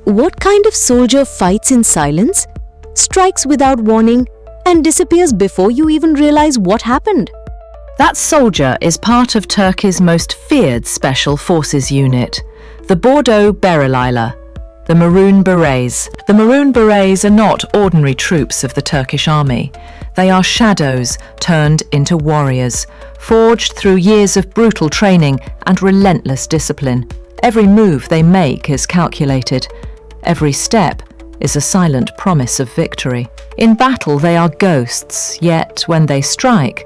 What kind of soldier fights in silence, strikes without warning, and disappears before you even realize what happened? That soldier is part of Turkey's most feared special forces unit, the Bordo Bereliler, the Maroon Berets. The Maroon Berets are not ordinary troops of the Turkish army. They are shadows turned into warriors, forged through years of brutal training and relentless discipline. Every move they make is calculated. Every step is a silent promise of victory. In battle, they are ghosts, yet when they strike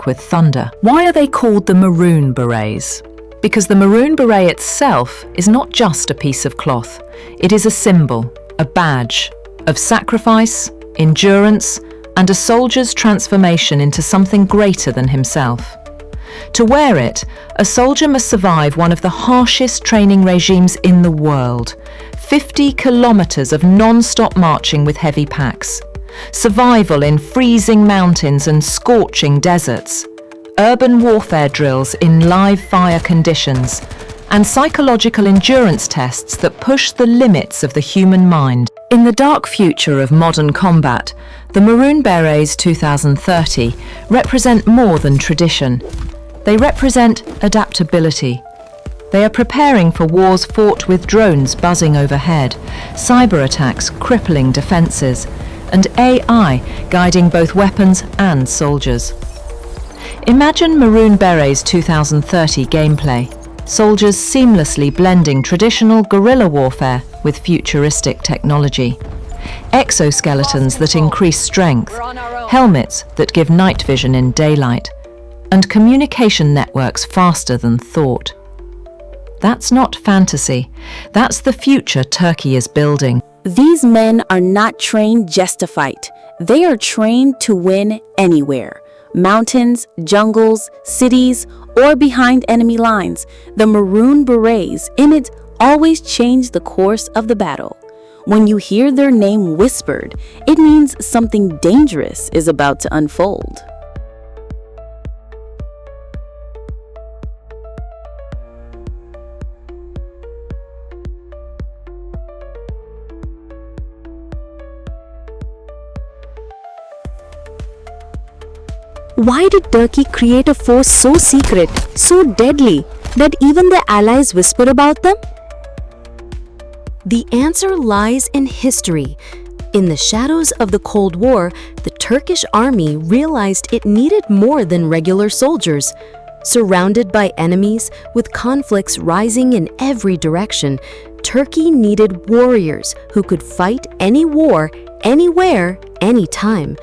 with thunder. Why are they called the Maroon Berets? Because the Maroon Beret itself is not just a piece of cloth. It is a symbol, a badge of sacrifice, endurance, and a soldier's transformation into something greater than himself. To wear it, a soldier must survive one of the harshest training regimes in the world. 50 kilometers of non-stop marching with heavy packs. Survival in freezing mountains and scorching deserts. Urban warfare drills in live fire conditions. And psychological endurance tests that push the limits of the human mind. In the dark future of modern combat, the Maroon Berets 2030 represent more than tradition. They represent adaptability. They are preparing for wars fought with drones buzzing overhead, cyber attacks crippling defences, and AI guiding both weapons and soldiers. Imagine Maroon Berets 2030 gameplay. Soldiers seamlessly blending traditional guerrilla warfare with futuristic technology. Exoskeletons that increase strength, helmets that give night vision in daylight, and communication networks faster than thought. That's not fantasy. That's the future Turkey is building. These men are not trained just to fight. They are trained to win anywhere. Mountains, jungles, cities, or behind enemy lines. The Maroon Berets in it always change the course of the battle. When you hear their name whispered, it means something dangerous is about to unfold. Why did Turkey create a force so secret, so deadly, that even their allies whisper about them? The answer lies in history. In the shadows of the Cold War, the Turkish army realized it needed more than regular soldiers. Surrounded by enemies, with conflicts rising in every direction, Turkey needed warriors who could fight any war, anywhere, anytime.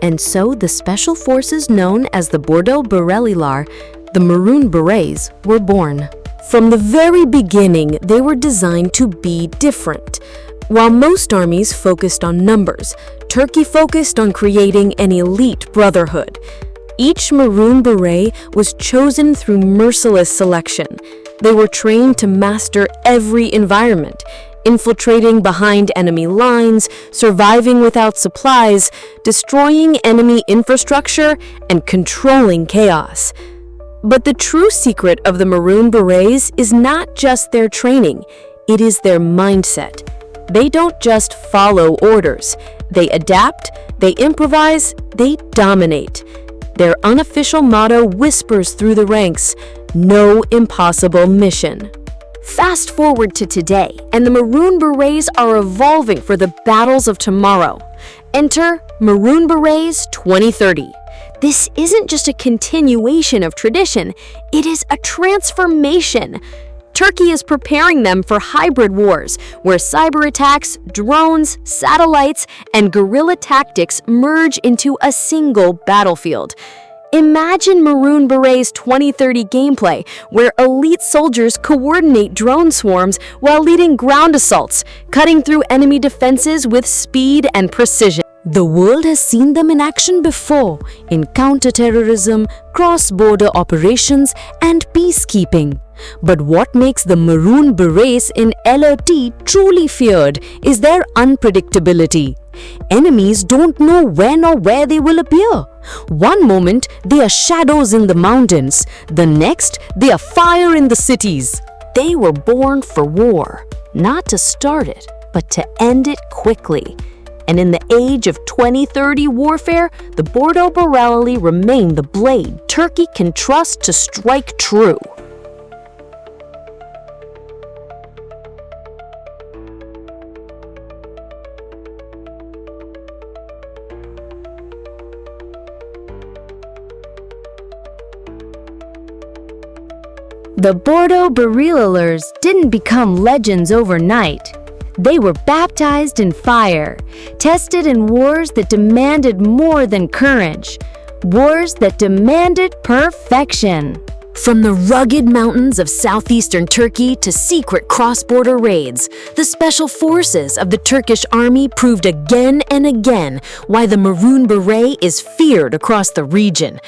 And so the special forces known as the Bordo Bereliler, the Maroon Berets, were born. From the very beginning, they were designed to be different. While most armies focused on numbers, Turkey focused on creating an elite brotherhood. Each Maroon Beret was chosen through merciless selection. They were trained to master every environment, infiltrating behind enemy lines, surviving without supplies, destroying enemy infrastructure, and controlling chaos. But the true secret of the Maroon Berets is not just their training, it is their mindset. They don't just follow orders. They adapt, they improvise, they dominate. Their unofficial motto whispers through the ranks, "No impossible mission." Fast forward to today, and the Maroon Berets are evolving for the battles of tomorrow. Enter Maroon Berets 2030. This isn't just a continuation of tradition, it is a transformation. Turkey is preparing them for hybrid wars, where cyber attacks, drones, satellites, and guerrilla tactics merge into a single battlefield. Imagine Maroon Berets 2030 gameplay, where elite soldiers coordinate drone swarms while leading ground assaults, cutting through enemy defenses with speed and precision. The world has seen them in action before, in counterterrorism, cross-border operations, and peacekeeping. But what makes the Maroon Berets in LOT truly feared is their unpredictability. Enemies don't know when or where they will appear. One moment, they are shadows in the mountains. The next, they are fire in the cities. They were born for war, not to start it, but to end it quickly. And in the age of 2030 warfare, the Bordo Bereliler remain the blade Turkey can trust to strike true. The Bordo Berililers didn't become legends overnight. They were baptized in fire, tested in wars that demanded more than courage, wars that demanded perfection. From the rugged mountains of southeastern Turkey to secret cross-border raids, the special forces of the Turkish army proved again and again why the Maroon Beret is feared across the region.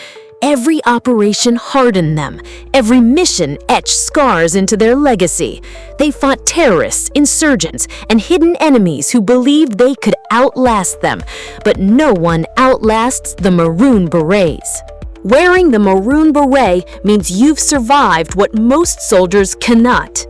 Every operation hardened them. Every mission etched scars into their legacy. They fought terrorists, insurgents, and hidden enemies who believed they could outlast them. But no one outlasts the Maroon Berets. Wearing the Maroon Beret means you've survived what most soldiers cannot.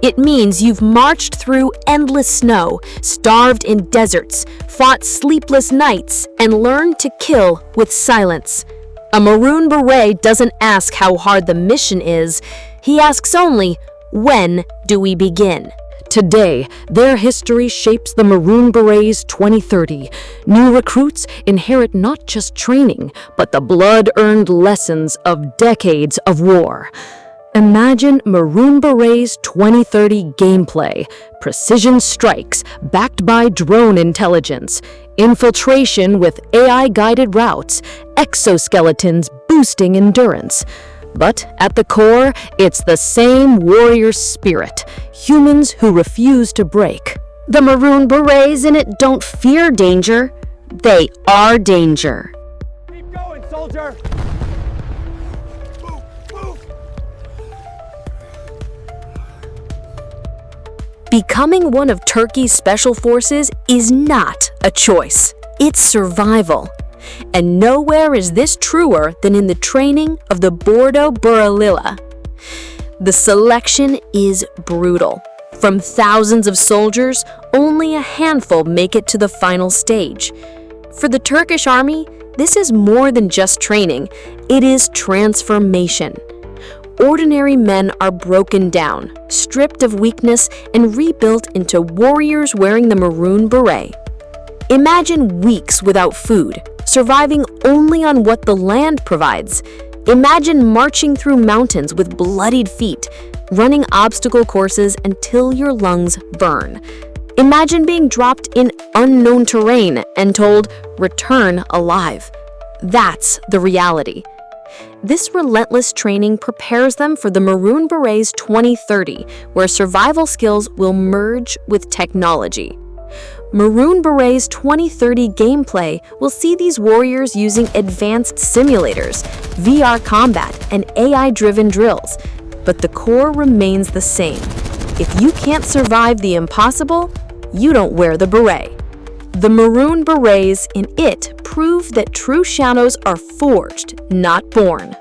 It means you've marched through endless snow, starved in deserts, fought sleepless nights, and learned to kill with silence. A Maroon Beret doesn't ask how hard the mission is. He asks only, when do we begin? Today, their history shapes the Maroon Berets 2030. New recruits inherit not just training, but the blood-earned lessons of decades of war. Imagine Maroon Berets 2030 gameplay, precision strikes backed by drone intelligence, infiltration with AI-guided routes, exoskeletons boosting endurance. But at the core, it's the same warrior spirit, humans who refuse to break. The Maroon Berets in it don't fear danger, they are danger. Keep going, soldier! Becoming one of Turkey's special forces is not a choice. It's survival. And nowhere is this truer than in the training of the Bordo Bereliler. The selection is brutal. From thousands of soldiers, only a handful make it to the final stage. For the Turkish army, this is more than just training. It is transformation. Ordinary men are broken down, stripped of weakness, and rebuilt into warriors wearing the Maroon Beret. Imagine weeks without food, surviving only on what the land provides. Imagine marching through mountains with bloodied feet, running obstacle courses until your lungs burn. Imagine being dropped in unknown terrain and told, return alive. That's the reality. This relentless training prepares them for the Maroon Berets 2030, where survival skills will merge with technology. Maroon Berets 2030 gameplay will see these warriors using advanced simulators, VR combat, and AI-driven drills, but the core remains the same. If you can't survive the impossible, you don't wear the beret. The Maroon Berets in it prove that true shadows are forged, not born.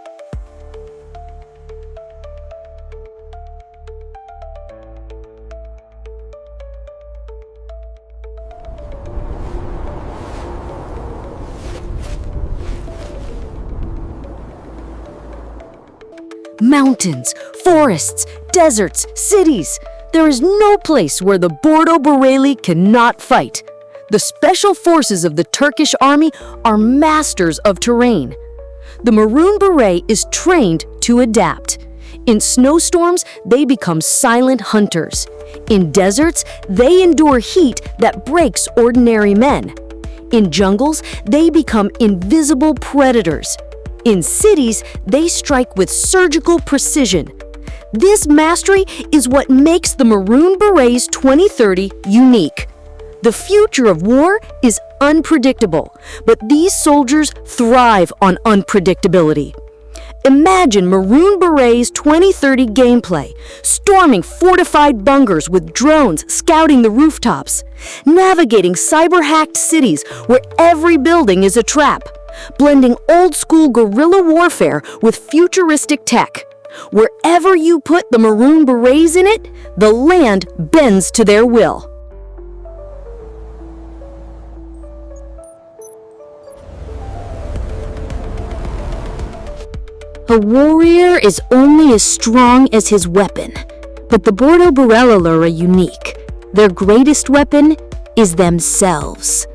Mountains, forests, deserts, cities. There is no place where the Bordo Bereliler cannot fight. The special forces of the Turkish army are masters of terrain. The Maroon Beret is trained to adapt. In snowstorms, they become silent hunters. In deserts, they endure heat that breaks ordinary men. In jungles, they become invisible predators. In cities, they strike with surgical precision. This mastery is what makes the Maroon Berets 2030 unique. The future of war is unpredictable, but these soldiers thrive on unpredictability. Imagine Maroon Berets 2030 gameplay, storming fortified bunkers with drones scouting the rooftops, navigating cyber-hacked cities where every building is a trap, blending old-school guerrilla warfare with futuristic tech. Wherever you put the Maroon Berets in it, the land bends to their will. A warrior is only as strong as his weapon, but the Bordo Bereliler are unique. Their greatest weapon is themselves.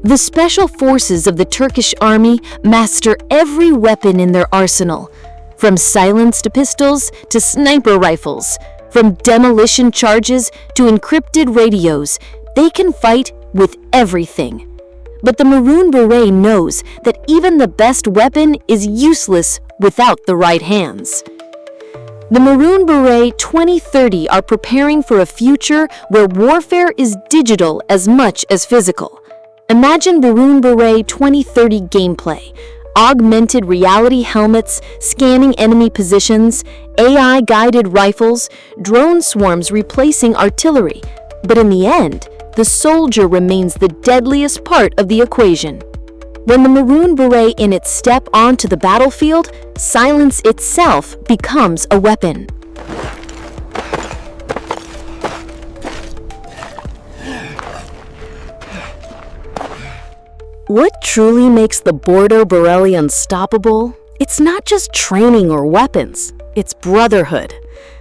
The special forces of the Turkish army master every weapon in their arsenal, from silenced pistols to sniper rifles, from demolition charges to encrypted radios. They can fight with everything. But the Maroon Beret knows that even the best weapon is useless without the right hands. The Maroon Beret 2030 are preparing for a future where warfare is digital as much as physical. Imagine Maroon Beret 2030 gameplay: augmented reality helmets scanning enemy positions, AI-guided rifles, drone swarms replacing artillery. But in the end, the soldier remains the deadliest part of the equation. When the Maroon Beret in its step onto the battlefield, silence itself becomes a weapon. What truly makes the Bordo Bereli unstoppable? It's not just training or weapons, it's brotherhood.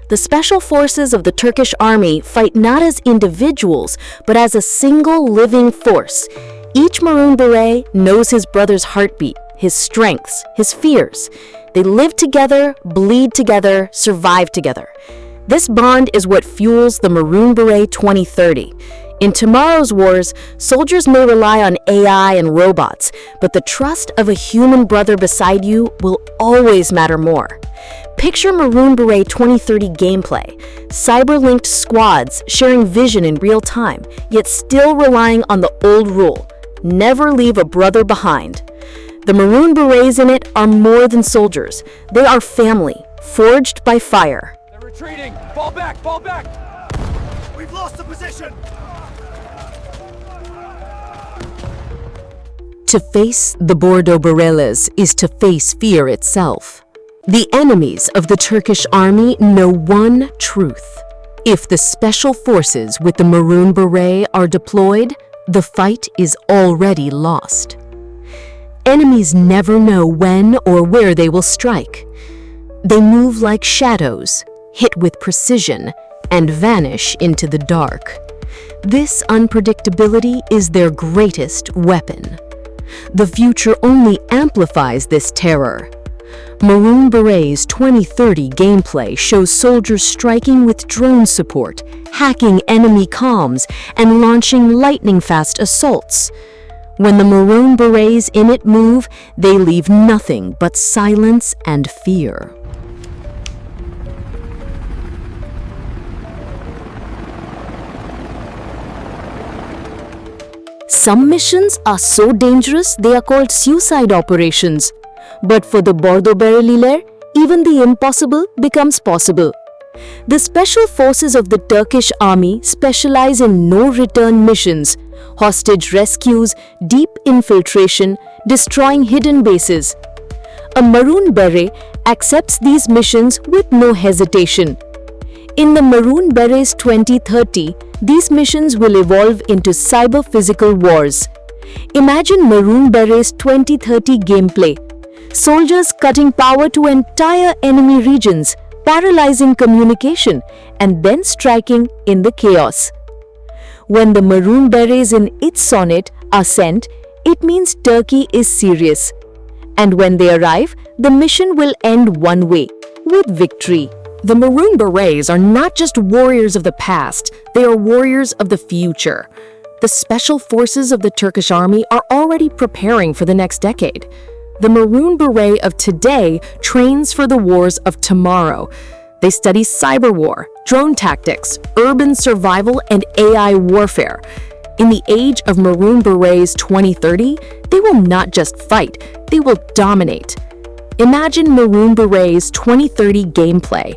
The special forces of the Turkish army fight not as individuals, but as a single living force. Each Maroon Beret knows his brother's heartbeat, his strengths, his fears. They live together, bleed together, survive together. This bond is what fuels the Maroon Beret 2030. In tomorrow's wars, soldiers may rely on AI and robots, but the trust of a human brother beside you will always matter more. Picture Maroon Beret 2030 gameplay: cyber-linked squads sharing vision in real time, yet still relying on the old rule: never leave a brother behind. The Maroon Berets in it are more than soldiers. They are family, forged by fire. They're retreating! Fall back! Fall back! We've lost the position! To face the Bordo Berelis is to face fear itself. The enemies of the Turkish army know one truth: if the special forces with the Maroon Beret are deployed, the fight is already lost. Enemies never know when or where they will strike. They move like shadows, hit with precision, and vanish into the dark. This unpredictability is their greatest weapon. The future only amplifies this terror. Maroon Beret's 2030 gameplay shows soldiers striking with drone support, hacking enemy comms, and launching lightning-fast assaults. When the Maroon Berets in it move, they leave nothing but silence and fear. Some missions are so dangerous they are called suicide operations. But for the Bordo Bereliler, even the impossible becomes possible. The special forces of the Turkish army specialize in no-return missions: hostage rescues, deep infiltration, destroying hidden bases. A Maroon Beret accepts these missions with no hesitation. In the Maroon Berets 2030, these missions will evolve into cyber-physical wars. Imagine Maroon Berets 2030 gameplay: soldiers cutting power to entire enemy regions, paralyzing communication, and then striking in the chaos. When the Maroon Berets in its sonnet are sent, it means Turkey is serious. And when they arrive, the mission will end one way: with victory. The Maroon Berets are not just warriors of the past, they are warriors of the future. The special forces of the Turkish army are already preparing for the next decade. The Maroon Beret of today trains for the wars of tomorrow. They study cyber war, drone tactics, urban survival, and AI warfare. In the age of Maroon Berets 2030, they will not just fight, they will dominate. Imagine Maroon Berets 2030 gameplay: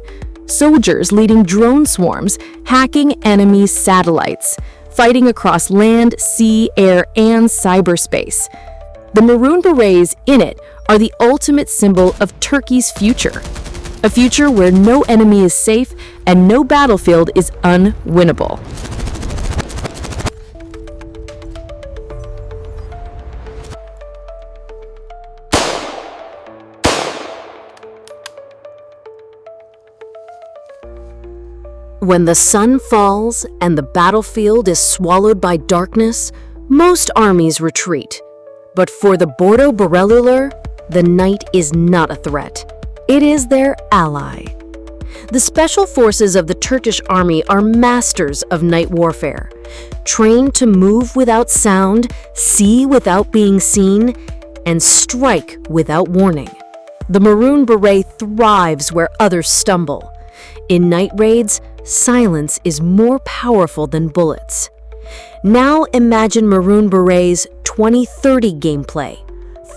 soldiers leading drone swarms, hacking enemy satellites, fighting across land, sea, air, and cyberspace. The Maroon Berets in it are the ultimate symbol of Turkey's future. A future where no enemy is safe and no battlefield is unwinnable. When the sun falls and the battlefield is swallowed by darkness, most armies retreat. But for the Bordo Bereliler, the night is not a threat. It is their ally. The special forces of the Turkish army are masters of night warfare, trained to move without sound, see without being seen, and strike without warning. The Maroon Beret thrives where others stumble. In night raids, silence is more powerful than bullets. Now imagine Maroon Beret's 2030 gameplay.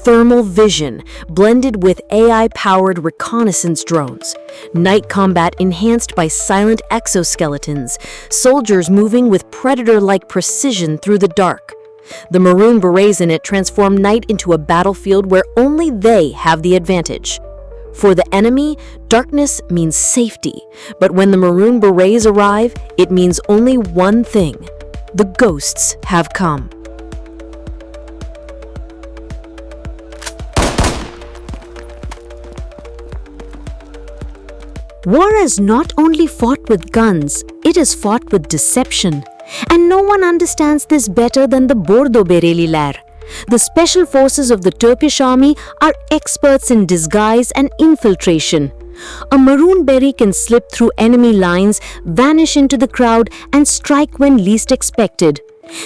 Thermal vision blended with AI-powered reconnaissance drones, night combat enhanced by silent exoskeletons, soldiers moving with predator-like precision through the dark. The Maroon Berets in it transform night into a battlefield where only they have the advantage. For the enemy, darkness means safety, but when the Maroon Berets arrive, it means only one thing: the ghosts have come. War is not only fought with guns, it is fought with deception. And no one understands this better than the Bordo Bereliler. The special forces of the Turkish army are experts in disguise and infiltration. A maroon beret can slip through enemy lines, vanish into the crowd, and strike when least expected.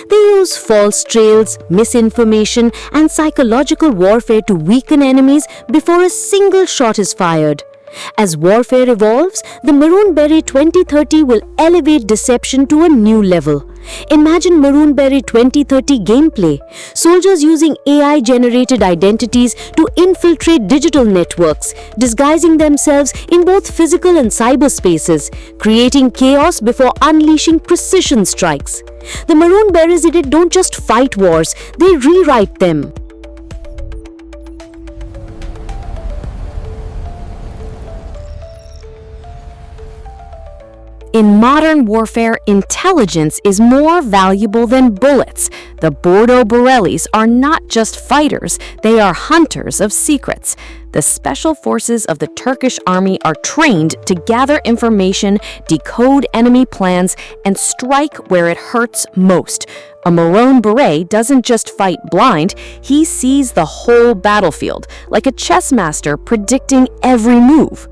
They use false trails, misinformation, and psychological warfare to weaken enemies before a single shot is fired. As warfare evolves, the Maroon Beret 2030 will elevate deception to a new level. Imagine Maroon Beret 2030 gameplay. Soldiers using AI-generated identities to infiltrate digital networks, disguising themselves in both physical and cyberspaces, creating chaos before unleashing precision strikes. The Maroon Berets in it don't just fight wars, they rewrite them. In modern warfare, intelligence is more valuable than bullets. The Bordo Berelis are not just fighters, they are hunters of secrets. The special forces of the Turkish army are trained to gather information, decode enemy plans, and strike where it hurts most. A Maroon Beret doesn't just fight blind, he sees the whole battlefield, like a chess master predicting every move.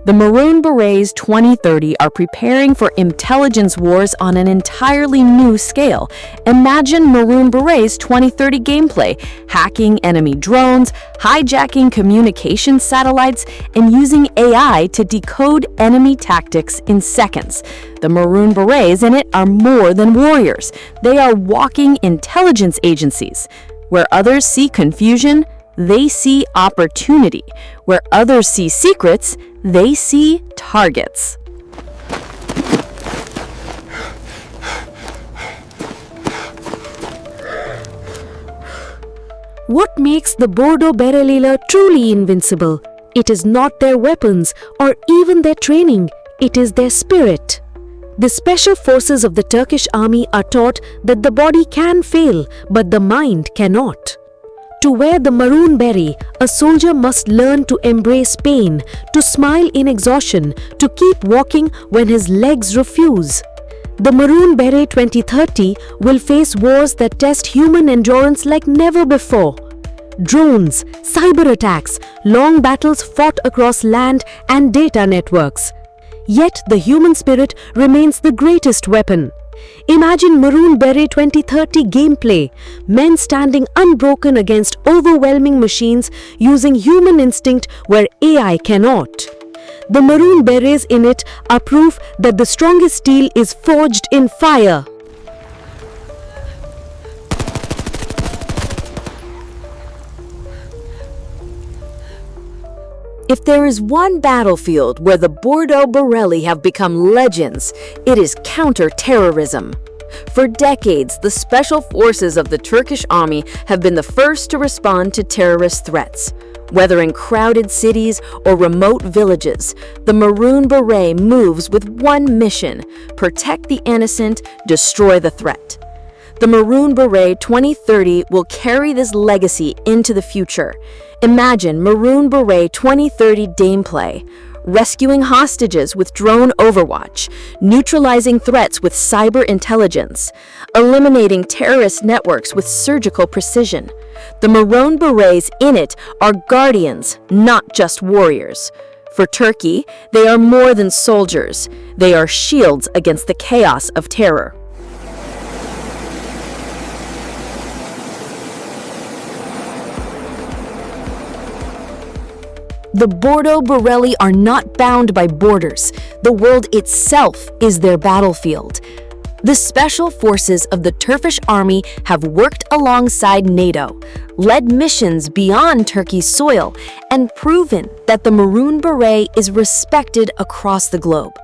The Maroon Berets 2030 are preparing for intelligence wars on an entirely new scale. Imagine Maroon Berets 2030 gameplay, hacking enemy drones, hijacking communication satellites, and using AI to decode enemy tactics in seconds. The Maroon Berets in it are more than warriors. They are walking intelligence agencies. Where others see confusion, they see opportunity. Where others see secrets, they see targets. What makes the Bordo Bereliler truly invincible? It is not their weapons or even their training, it is their spirit. The special forces of the Turkish army are taught that the body can fail, but the mind cannot. To wear the Maroon Beret, a soldier must learn to embrace pain, to smile in exhaustion, to keep walking when his legs refuse. The Maroon Beret 2030 will face wars that test human endurance like never before. Drones, cyber attacks, long battles fought across land and data networks. Yet the human spirit remains the greatest weapon. Imagine Maroon Beret 2030 gameplay, men standing unbroken against overwhelming machines using human instinct where AI cannot. The Maroon Berets in it are proof that the strongest steel is forged in fire. If there is one battlefield where the Bordo Bereli have become legends, it is counterterrorism. For decades, the special forces of the Turkish army have been the first to respond to terrorist threats. Whether in crowded cities or remote villages, the Maroon Beret moves with one mission: protect the innocent, destroy the threat. The Maroon Beret 2030 will carry this legacy into the future. Imagine Maroon Beret 2030 gameplay: rescuing hostages with drone overwatch, neutralizing threats with cyber intelligence, eliminating terrorist networks with surgical precision. The Maroon Berets in it are guardians, not just warriors. For Turkey, they are more than soldiers. They are shields against the chaos of terror. The Bordo Bereli are not bound by borders. The world itself is their battlefield. The special forces of the Turkish army have worked alongside NATO, led missions beyond Turkey's soil, and proven that the Maroon Beret is respected across the globe.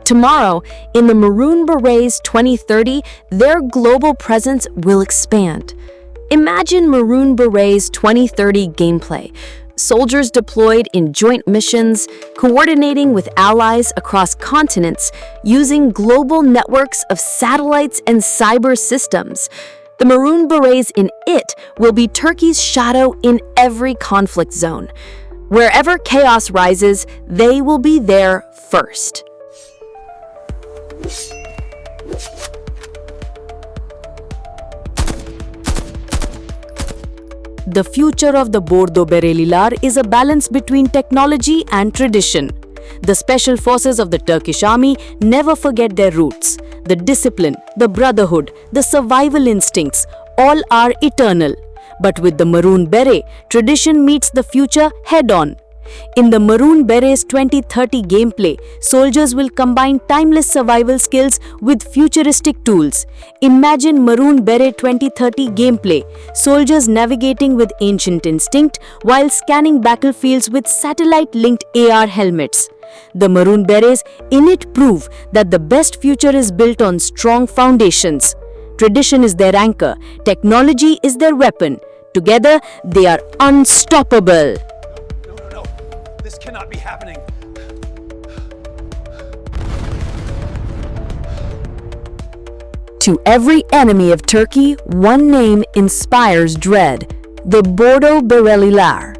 Tomorrow, in the Maroon Berets 2030, their global presence will expand. Imagine Maroon Berets 2030 gameplay. Soldiers deployed in joint missions, coordinating with allies across continents, using global networks of satellites and cyber systems. The Maroon Berets in it will be Turkey's shadow in every conflict zone. Wherever chaos rises, they will be there first. The future of the Bordo Bereliler is a balance between technology and tradition. The special forces of the Turkish army never forget their roots. The discipline, the brotherhood, the survival instincts, all are eternal. But with the Maroon Beret, tradition meets the future head-on. In the Maroon Berets 2030 gameplay, soldiers will combine timeless survival skills with futuristic tools. Imagine Maroon Beret 2030 gameplay, soldiers navigating with ancient instinct while scanning battlefields with satellite-linked AR helmets. The Maroon Berets in it prove that the best future is built on strong foundations. Tradition is their anchor, technology is their weapon. Together, they are unstoppable. This cannot be happening. To every enemy of Turkey, one name inspires dread: the Bordo Bereliler.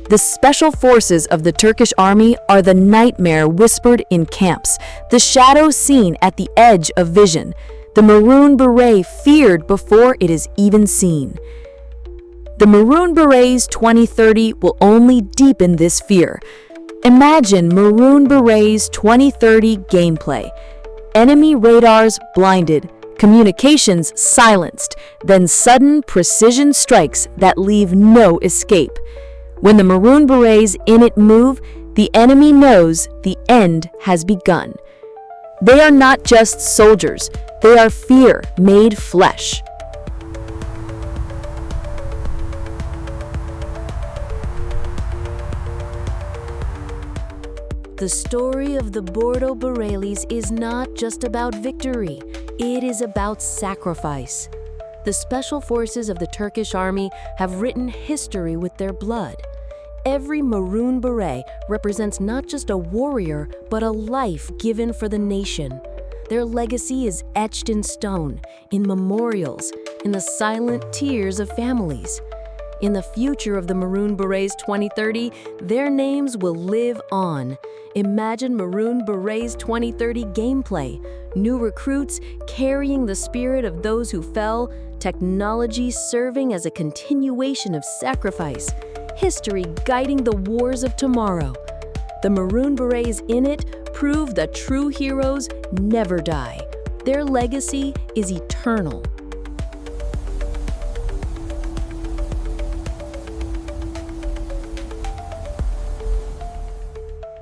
The special forces of the Turkish army are the nightmare whispered in camps, the shadow seen at the edge of vision, the Maroon Beret feared before it is even seen. The Maroon Berets 2030 will only deepen this fear. Imagine Maroon Berets 2030 gameplay. Enemy radars blinded, communications silenced, then sudden precision strikes that leave no escape. When the Maroon Berets in it move, the enemy knows the end has begun. They are not just soldiers, they are fear made flesh. The story of the Bordo Berelis is not just about victory, it is about sacrifice. The special forces of the Turkish army have written history with their blood. Every Maroon Beret represents not just a warrior, but a life given for the nation. Their legacy is etched in stone, in memorials, in the silent tears of families. In the future of the Maroon Berets 2030, their names will live on. Imagine Maroon Berets 2030 gameplay, new recruits carrying the spirit of those who fell, technology serving as a continuation of sacrifice, history guiding the wars of tomorrow. The Maroon Berets in it prove that true heroes never die. Their legacy is eternal.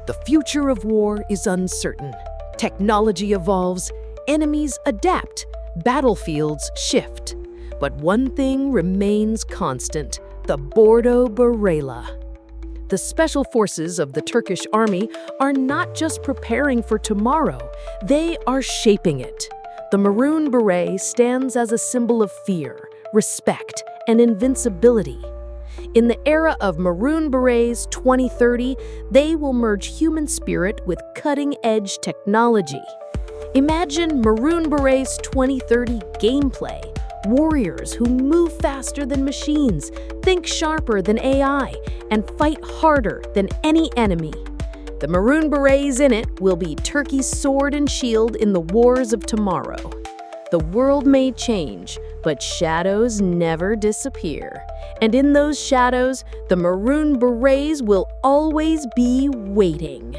The future of war is uncertain. Technology evolves, enemies adapt, battlefields shift. But one thing remains constant: the Bordo Bereli. The special forces of the Turkish army are not just preparing for tomorrow, they are shaping it. The Maroon Beret stands as a symbol of fear, respect, and invincibility. In the era of Maroon Berets 2030, they will merge human spirit with cutting-edge technology. Imagine Maroon Berets 2030 gameplay. Warriors who move faster than machines, think sharper than AI, and fight harder than any enemy. The Maroon Berets in it will be Turkey's sword and shield in the wars of tomorrow. The world may change, but shadows never disappear. And in those shadows, the Maroon Berets will always be waiting.